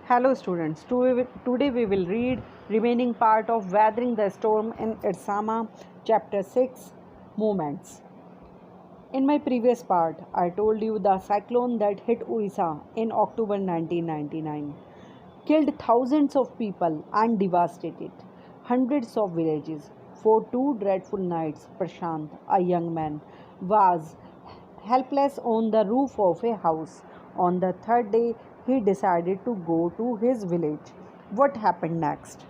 Hello students, today we will read remaining part of Weathering the Storm in Ersama chapter 6 Movements. In my previous part, I told you the cyclone that hit Orissa in October 1999 killed thousands of people and devastated hundreds of villages. For 2 dreadful nights, Prashant, a young man, was helpless on the roof of a house. On the third day, he decided to go to his village. What happened next?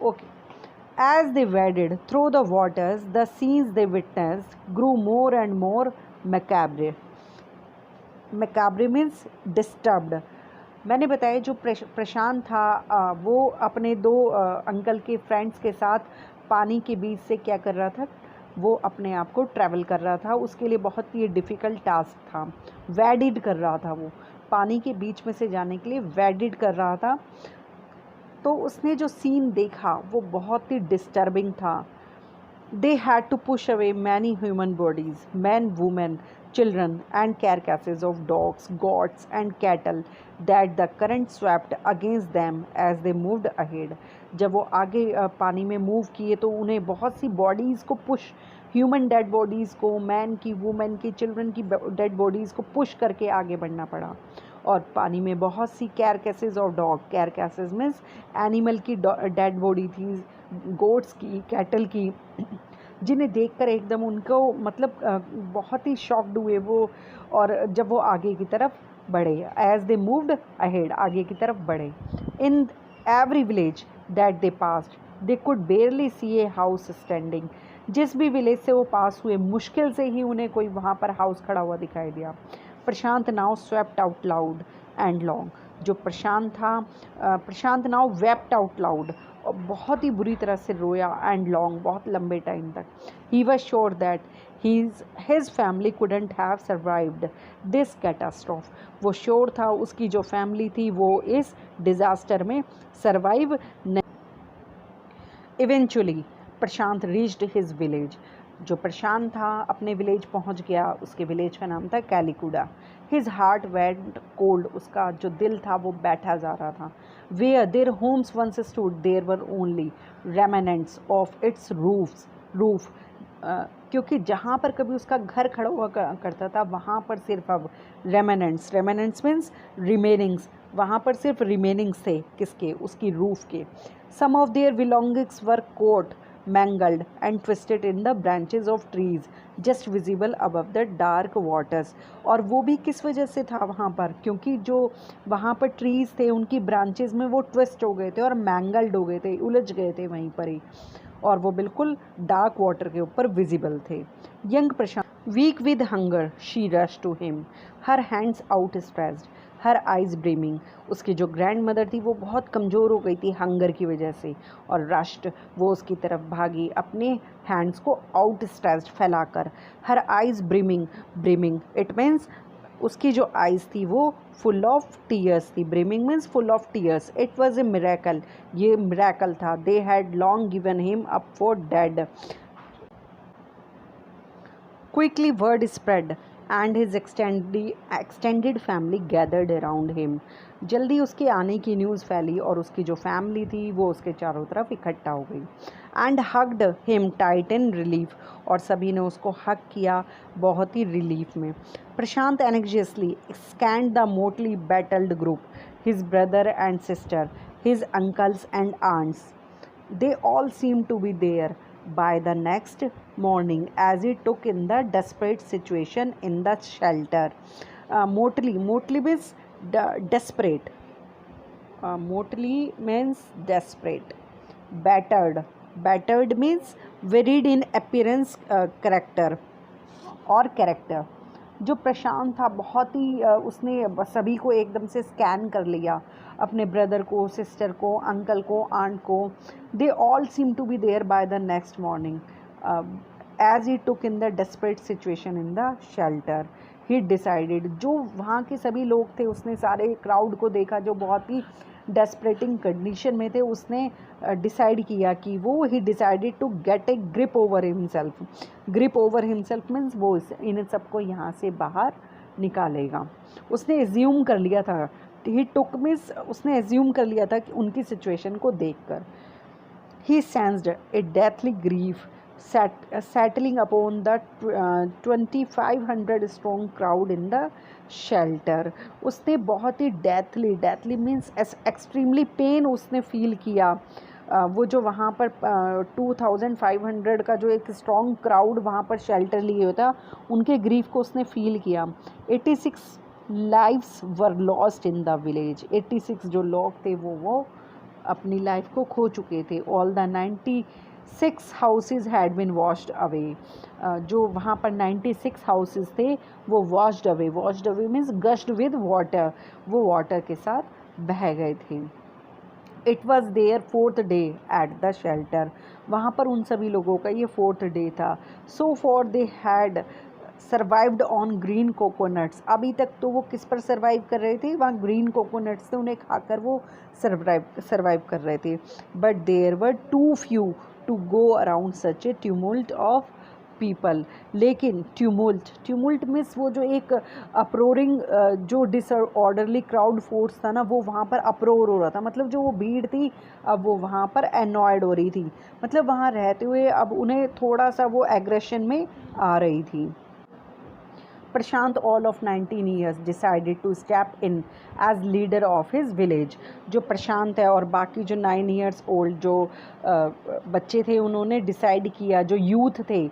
Okay. As they waded through the waters, the scenes they witnessed grew more and more macabre. Macabre means disturbed. मैंने बताया जो प्रशांत था वो अपने दो uncle के friends के साथ पानी के बीच से क्या कर रहा था, वो अपने आप को ट्रैवल कर रहा था। उसके लिए बहुत ही डिफ़िकल्ट टास्क था। वैडिड कर रहा था, वो पानी के बीच में से जाने के लिए वैडिड कर रहा था। तो उसने जो सीन देखा वो बहुत ही डिस्टर्बिंग था। They had to push away many human bodies, men, women, children, and carcasses of dogs, goats, and cattle that the current swept against them as they moved ahead. जब वो आगे पानी में मूव किए तो उन्हें बहुत सी बॉडीज़ को पुश, ह्यूमन डेड बॉडीज़ को, मैन की, वुमेन की, चिल्ड्रन की डेड बॉडीज़ को पुश करके आगे बढ़ना पड़ा। और पानी में बहुत सी कैरकेसेस ऑफ डॉग, कैरकेसेस मीन्स एनिमल की डेड बॉडी थी, गोट्स की, कैटल की, जिन्हें देखकर एकदम उनको मतलब बहुत ही शॉक्ड हुए वो। और जब वो आगे की तरफ बढ़े, एज दे मूव्ड अहेड, आगे की तरफ बढ़े, in every village that they passed they could barely see a house standing. जिस भी विलेज से वो पास हुए, मुश्किल से ही उन्हें कोई वहाँ पर हाउस खड़ा हुआ दिखाई दिया। Prashant now swept out loud and long. जो प्रशांत था, Prashant now wept out loud, और बहुत ही बुरी तरह से रोया, एंड लॉन्ग, बहुत लंबे टाइम तक। He was sure that his family couldn't have survived this catastrophe. वो श्योर था उसकी जो फैमिली थी वो इस डिज़ास्टर में सर्वाइव नहीं। इवेंचुअली प्रशांत रीच्ड हिज विलेज। जो प्रशांत था अपने विलेज पहुंच गया। उसके विलेज का नाम था Kailikuda. His heart went cold, उसका जो दिल था वो बैठा जा रहा था। Where their homes once stood there were only remnants of its roof. क्योंकि जहाँ पर कभी उसका घर खड़ा हुआ करता था वहाँ पर सिर्फ अब रेमेनेंट्स मीन्स रिमेनिंग्स, वहाँ पर सिर्फ रिमेनिंग्स थे, किसके, उसकी रूफ के। Some of their belongings were caught, mangled and twisted in the branches of trees just visible above the dark waters। और वो भी किस वजह से था वहाँ पर, क्योंकि जो वहाँ पर ट्रीज़ थे उनकी ब्रांचेस में वो ट्विस्ट हो गए थे और मैंगल्ड हो गए थे, उलझ गए थे वहीं पर ही, और वो बिल्कुल डार्क वाटर के ऊपर विजिबल थे। Young Prashant, weak with hunger, she rush to him, her hands outstretched, her eyes brimming. उसकी जो ग्रैंड मदर थी वो बहुत कमज़ोर हो गई थी हंगर की वजह से, और रश्ड, वो उसकी तरफ भागी अपने हैंड्स को आउट स्ट्रेस्ड फैलाकर। Her eyes brimming it means उसकी जो आइज़ थी वो फुल ऑफ टीयर्स थी। Brimming means full of tears. It was a miracle, ये मिरेकल था। They had long given him up for dead. Quickly word spread and his extended family gathered around him। जल्दी उसके आने की news फैली और उसकी जो फैमिली थी वो उसके चारों तरफ इकट्ठा हो गई। And hugged him tight in relief, और सभी ने उसको हग किया बहुत ही रिलीफ में। Prashant anxiously scanned the motley battled group, his brother and sister, his uncles and aunts. They all seemed to be there by the next morning as he took in the desperate situation in the shelter। Motly means desperate. Motly means desperate. Battered means varied in appearance, character और character. जो प्रशांत था बहुत ही उसने सभी को एकदम से scan कर लिया, अपने ब्रदर को, सिस्टर को, अंकल को, आंट को। They all seem to be there by the next morning as he took in the desperate situation in the shelter. He decided, जो वहाँ के सभी लोग थे, उसने सारे क्राउड को देखा जो बहुत ही डेस्परेटिंग कंडीशन में थे। उसने डिसाइड किया कि वो he decided to get a grip over himself. Grip over himself means वो इन सबको यहाँ से बाहर निकालेगा। उसने एज्यूम कर लिया था ही टुक मीन्स उसने एज्यूम कर लिया था कि उनकी सिचुएशन को देखकर। He sensed a deathly grief settling upon the 2500 strong crowd in the shelter। उसने बहुत ही डेथली मीन्स एक्सट्रीमली पेन उसने फील किया। वो जो वहाँ पर 2500 का जो एक स्ट्रॉन्ग क्राउड वहाँ पर शेल्टर लिए हुआ था, उनके ग्रीफ को उसने फील किया। 86 lives were lost in the village. 86 जो लोग थे वो अपनी लाइफ को खो चुके थे। All the 96 houses had been washed away. जो वहाँ पर 96 हाउसेज थे वो washed away means gushed with water, वो वाटर के साथ बह गए थे। It was there 4th day at the shelter. वहाँ पर उन सभी लोगों का ये 4th डे था। So for they had survived on green coconuts. अभी तक तो वो किस पर सर्वाइव कर रहे थे, वहाँ ग्रीन कोकोनट्स थे, उन्हें खाकर वो सर्वाइव कर रहे थे। But there were too few to go around such a tumult of people. लेकिन ट्यूमुल्ट मीन्स वो जो एक अप्रोरिंग जो डिसऑर्डरली क्राउड फोर्स था ना, वो वहाँ पर अप्रोर हो रहा था। मतलब जो वो भीड़ थी अब वो वहाँ पर एनॉयड हो रही थी, मतलब वहाँ रहते हुए अब उन्हें थोड़ा सा वो एग्रेशन में आ रही थी। Prashant all of 19 years decided to step in as leader of his village. जो प्रशांत है और बाकी जो 9 ईयर्स ओल्ड जो बच्चे थे, उन्होंने डिसाइड किया, जो यूथ थे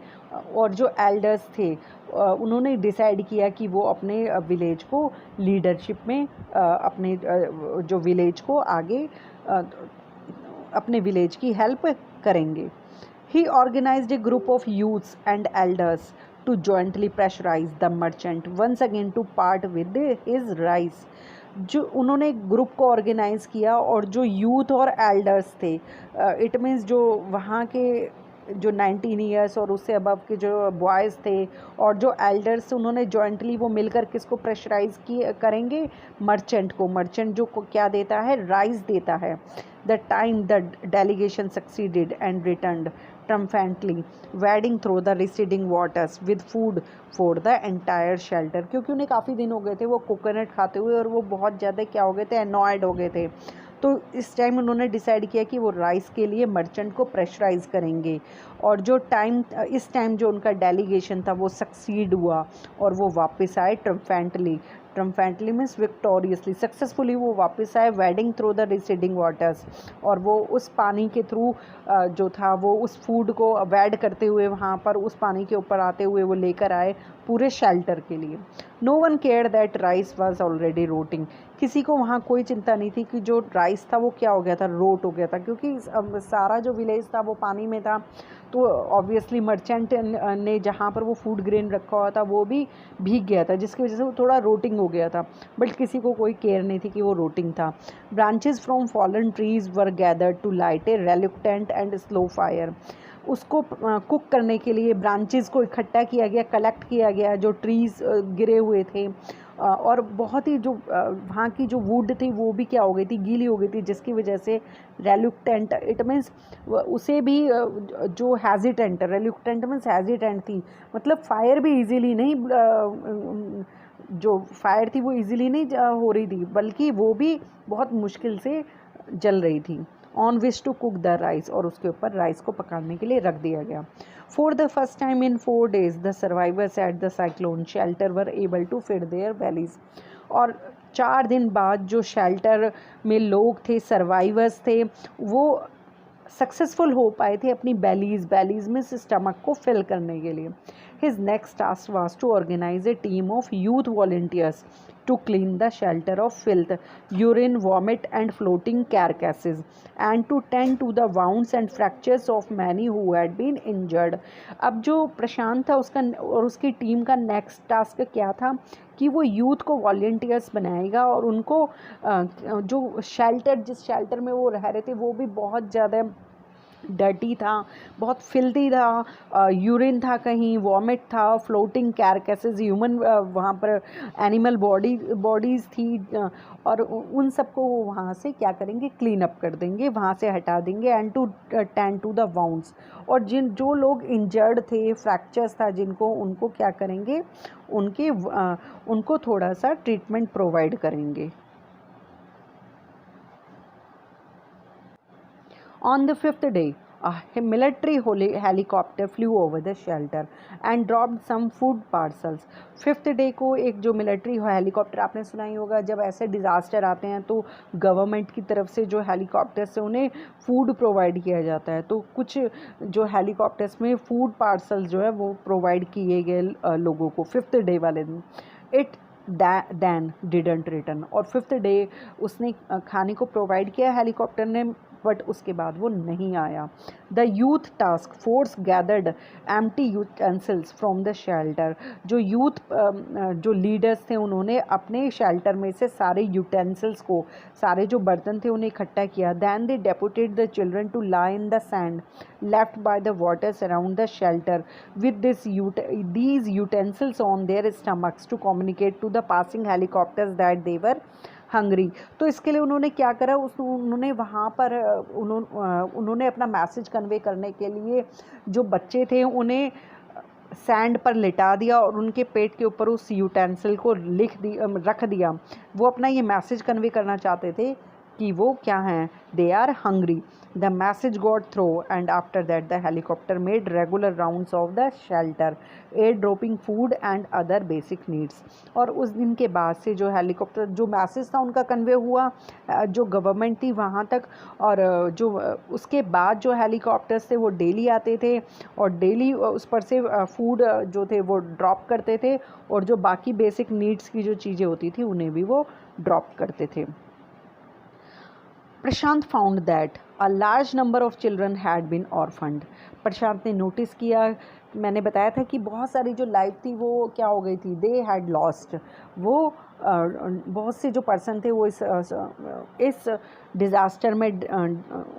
और जो एल्डर्स थे उन्होंने डिसाइड किया कि वो अपने विलेज को लीडरशिप में अपने जो विलेज को आगे अपने विलेज की हेल्प करेंगे। He organized a group of youths and elders to jointly pressurize the merchant once again to part with his rice। जो उन्होंने एक ग्रुप को ऑर्गेनाइज़ किया और जो यूथ और एल्डर्स थे, इट मीन्स जो वहाँ के जो 19 ईयर्स और उससे अबव के जो बॉयज़ थे और जो एल्डर्स, उन्होंने जॉइंटली वो मिलकर किसको प्रेशराइज़ करेंगे, मर्चेंट को। मर्चेंट जो को क्या देता है, राइस देता है। The time the delegation succeeded and returned triumphantly wading through the receding waters with food for the entire shelter। क्योंकि उन्हें काफ़ी दिन हो गए थे वो कोकोनट खाते हुए और वो बहुत ज़्यादा क्या हो गए थे, एनॉयड हो गए थे। तो इस टाइम उन्होंने डिसाइड किया कि वो राइस के लिए मर्चेंट को प्रेशराइज़ करेंगे। और जो इस टाइम जो उनका डेलीगेशन था वो सक्सीड हुआ और वो वापस आए ट्रम्फेंटली मीन्स विक्टोरियसली, सक्सेसफुली वो वापस आए wedding through the receding waters. और वो उस पानी के थ्रू जो था वो उस फूड को वेड करते हुए वहाँ पर उस पानी के ऊपर आते हुए वो लेकर आए पूरे शेल्टर के लिए। No one care that rice was already rotting. किसी को वहाँ कोई चिंता नहीं थी कि जो राइस था वो क्या हो गया था, रोट हो गया था, क्योंकि सारा जो विलेज था वो पानी में था। तो ऑब्वियसली मर्चेंट ने जहाँ पर वो फूड ग्रेन रखा हुआ था वो भी भीग गया था, जिसकी वजह से वो थोड़ा रोटिंग हो गया था। बट किसी को कोई केयर नहीं थी कि वो रोटिंग था। Branches from fallen trees were gathered to light a reluctant and slow fire. उसको कुक करने के लिए ब्रांचेस को इकट्ठा किया गया, कलेक्ट किया गया, जो ट्रीज़ गिरे हुए थे। और बहुत ही जो वहाँ की जो वुड थी वो भी क्या हो गई थी, गीली हो गई थी, जिसकी वजह से रेलुक्टेंट, इट मीन्स उसे भी जो हेजिटेंट, रेलुक्टेंट मीन्स हेजिटेंट थी, मतलब फायर भी इजीली नहीं, जो फायर थी वो इजीली नहीं हो रही थी, बल्कि वो भी बहुत मुश्किल से जल रही थी। On which to cook the rice, और उसके ऊपर राइस को पकाने के लिए रख दिया गया। For the first time in 4 days the survivors at the cyclone shelter were able to fit their bellies. और 4 दिन बाद जो शेल्टर में लोग थे, सर्वाइवर्स थे, वो सक्सेसफुल हो पाए थे अपनी बैलीज में स्टमक को फिल करने के लिए। His next task was to organize a team of youth volunteers to clean the shelter of filth, urine, vomit and floating carcasses, and to tend to the wounds and fractures of many who had been injured। अब जो प्रशांत था उसका और उसकी team का next task क्या था कि वो यूथ को वॉलंटियर्स बनाएगा और उनको जो जिस शेल्टर में वो रह रहे थे वो भी बहुत ज़्यादा डर्टी था, बहुत फिल्दी था, यूरिन था, कहीं वॉमिट था, फ्लोटिंग कैरकेसेस, ह्यूमन वहाँ पर एनिमल बॉडीज़ थी, और उन सबको वो वहाँ से क्या करेंगे, क्लीन अप कर देंगे, वहाँ से हटा देंगे। And to tend to the wounds, और जो लोग इंजर्ड थे, फ्रैक्चर्स था जिनको, उनको क्या करेंगे, उनको थोड़ा सा ट्रीटमेंट प्रोवाइड करेंगे। On the fifth day, a military helicopter flew over the shelter and dropped some food parcels. Fifth day को एक जो मिलिट्री हेलीकॉप्टर, आपने सुना ही होगा जब ऐसे डिज़ास्टर आते हैं तो गवर्नमेंट की तरफ से जो हेलीकॉप्टर्स से उन्हें फूड प्रोवाइड किया जाता है, तो कुछ जो हेलीकॉप्टर्स में फूड पार्सल्स जो है वो प्रोवाइड किए गए लोगों को फिफ्थ डे वाले दिन. इट दैन डिडंट रिटर्न, और फिफ्थ डे उसने खाने को प्रोवाइड किया हेलीकॉप्टर ने, बट उसके बाद वो नहीं आया. The youth task force gathered empty utensils from the shelter. जो यूथ जो लीडर्स थे उन्होंने अपने शेल्टर में से सारे यूटेंसिल्स को, सारे जो बर्तन थे उन्हें इकट्ठा किया. Then they deputed the children to lie in the sand left by the waters around the shelter with these utensils on their stomachs to communicate to the passing helicopters that they were hungry. तो इसके लिए उन्होंने क्या करा, उन्होंने वहाँ पर उन्होंने अपना मैसेज कन्वे करने के लिए जो बच्चे थे उन्हें सैंड पर लिटा दिया और उनके पेट के ऊपर उस यूटेंसिल को रख दिया. वो अपना ये मैसेज कन्वे करना चाहते थे कि वो क्या हैं, they are hungry. The message got through and after that the helicopter made regular rounds of the shelter air dropping food and other basic needs. और उस दिन के बाद से जो हेलीकॉप्टर, जो मैसेज था उनका कन्वे हुआ जो गवर्नमेंट थी वहाँ तक, और जो उसके बाद जो हेलीकॉप्टर्स थे वो डेली आते थे और डेली उस पर से फूड जो थे वो ड्रॉप करते थे, और जो बाकी बेसिक नीड्स की जो चीज़ें होती थी उन्हें भी वो ड्रॉप करते थे. Prashant found that a large number of children had been orphaned. Prashant ने नोटिस किया, मैंने बताया था कि बहुत सारी जो लाइफ थी वो क्या हो गई थी, दे हैड लॉस्ट. वो बहुत से जो पर्सन थे वो इस डिज़ास्टर में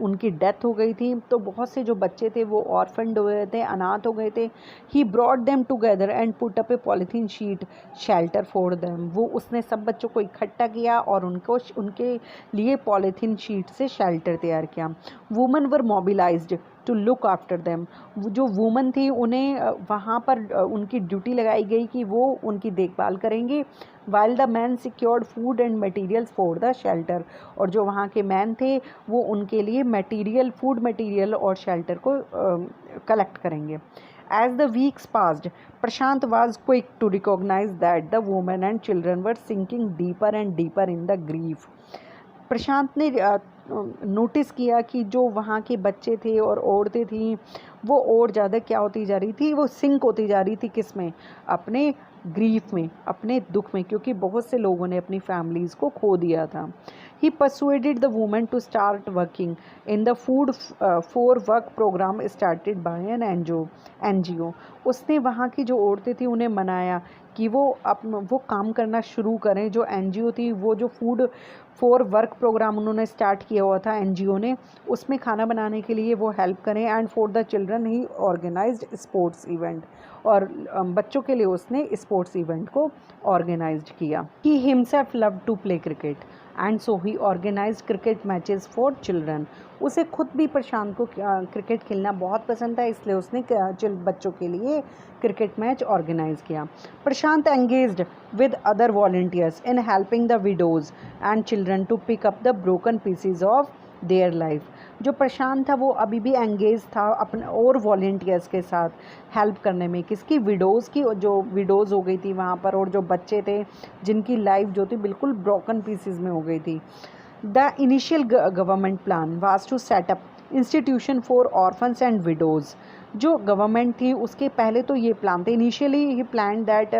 उनकी डेथ हो गई थी. तो बहुत से जो बच्चे थे वो ऑर्फन्ड हुए थे, अनाथ हो गए थे. He brought them together and put up A polythene sheet shelter for them. वो उसने सब बच्चों को इकट्ठा किया और उनके लिए पॉलीथीन शीट से शेल्टर तैयार किया. Women were mobilized to look after them. जो वुमन थी उन्हें वहाँ पर उनकी ड्यूटी लगाई गई कि वो उनकी देखभाल करेंगे, while the man secured food and materials for the shelter. और जो वहाँ के मैन थे वो उनके लिए फूड मटीरियल और शेल्टर को कलेक्ट करेंगे. As the weeks passed, Prashant was quick to recognize that the women and children were sinking deeper and deeper in the grief. प्रशांत ने नोटिस किया कि जो वहाँ के बच्चे थे और औरतें थीं वो और ज़्यादा क्या होती जा रही थी, वो सिंक होती जा रही थी किस में, अपने ग्रीफ में, अपने दुख में, क्योंकि बहुत से लोगों ने अपनी फैमिलीज़ को खो दिया था. He persuaded the women to start working in the food for work programme started by an NGO. उसने वहाँ की जो औरतें थी उन्हें मनाया कि वो काम करना शुरू करें. जो एनजीओ थी वो जो फूड फॉर वर्क प्रोग्राम उन्होंने स्टार्ट किया हुआ था एनजीओ ने, उसमें खाना बनाने के लिए वो हेल्प करें. And for the children he organized sports event, और बच्चों के लिए उसने स्पोर्ट्स इवेंट को ऑर्गेनाइज्ड किया. He himself love to play cricket and so he organized cricket matches for children. उसे खुद भी प्रशांत को क्रिकेट खेलना बहुत पसंद था, इसलिए उसने बच्चों के लिए क्रिकेट मैच ऑर्गेनाइज किया. Prashant engaged with other volunteers in helping the widows and children to pick up the broken pieces of their life. जो प्रशांत था वो अभी भी एंगेज था अपने और वॉलंटियर्स के साथ हेल्प करने में, किसकी, विडोज़ की, जो विडोज़ हो गई थी वहाँ पर, और जो बच्चे थे जिनकी लाइफ जो थी बिल्कुल ब्रोकन पीसीज में हो गई थी. The initial government plan was to set up institution for orphans and widows. जो गवर्नमेंट थी उसके पहले तो ये प्लान थे, initially he plan that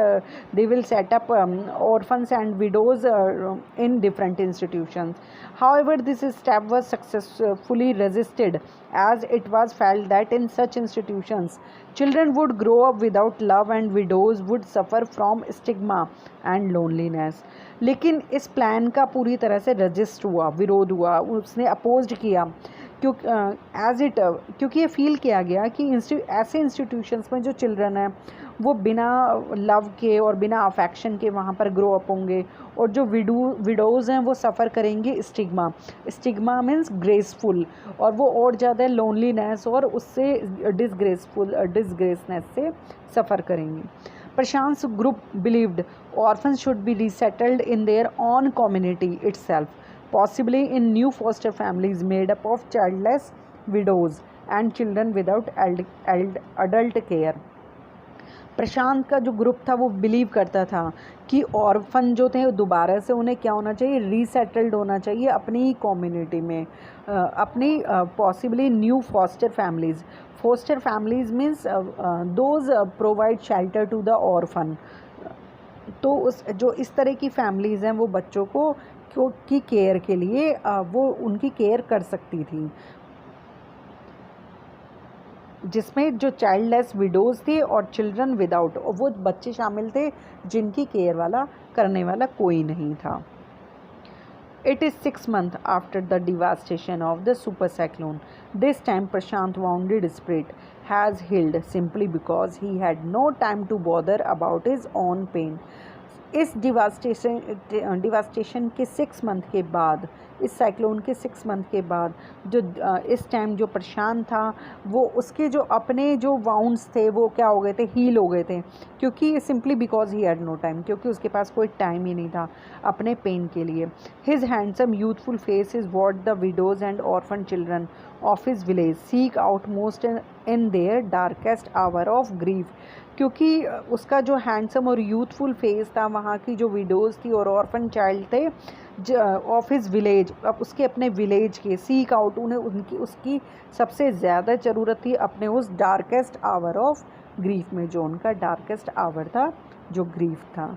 they will set up orphans and widows in different institutions. However, this step was successfully resisted as it was felt that in such institutions, children would grow up without love and widows would suffer from stigma and loneliness. लेकिन इस plan का पूरी तरह से resist हुआ, विरोध हुआ, उसने अपोज्ड किया क्योंकि ये फील किया गया कि ऐसे इंस्टीट्यूशंस में जो चिल्ड्रन हैं वो बिना लव के और बिना अफेक्शन के वहाँ पर ग्रो अप होंगे, और जो विडोज़ हैं वो सफ़र करेंगे स्टिग्मा मीन्स ग्रेसफुल, और वो और ज़्यादा लोनलीनेस और उससे डिसग्रेसनेस से सफ़र करेंगे. Prashant group believed orphans should be resettled in their own community itself, possibly in new foster families made up of childless widows and children without adult care. प्रशांत का जो ग्रुप था वो बिलीव करता था कि ऑर्फन जो थे दोबारा से उन्हें क्या होना चाहिए, रीसेटल्ड होना चाहिए अपनी ही कम्युनिटी में, अपनी possibly new foster families means those provide shelter to the orphan. तो उस जो इस तरह की फैमिलीज़ हैं वो बच्चों को की केयर के लिए वो उनकी केयर कर सकती थी, जिसमें जो चाइल्डलेस विडोज़ थी और चिल्ड्रन विदाउट, वो बच्चे शामिल थे जिनकी केयर करने वाला कोई नहीं था। It is 6 months after the devastation of the super cyclone. This time Prashant wounded spirit has healed simply because he had no time to bother about his own pain. इस डिवास्टेशन के 6 month के बाद, इस cyclone के 6 month के बाद जो इस टाइम जो प्रशांत था वो उसके जो अपने जो वाउंड्स थे वो क्या हो गए थे, हील हो गए थे, क्योंकि simply because he had no time, क्योंकि उसके पास कोई टाइम ही नहीं था अपने पेन के लिए। His handsome youthful face is what the widows and orphan children of his village seek out most in their darkest hour of grief. क्योंकि उसका जो हैंडसम और यूथफुल फेस था, वहाँ की जो विडोज़ थी और ऑर्फन चाइल्ड थे ऑफ हिज विलेज, अब उसके अपने विलेज के सीक आउट, उन्हें उसकी सबसे ज़्यादा ज़रूरत थी अपने उस डार्केस्ट आवर ऑफ ग्रीफ में, जो उनका डार्केस्ट आवर था, जो ग्रीफ था।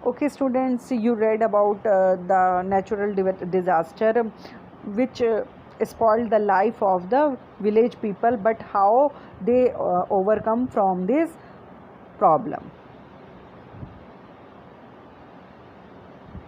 Okay students, you read about the natural disaster which spoiled the life of the village people, but how they overcome from this problem.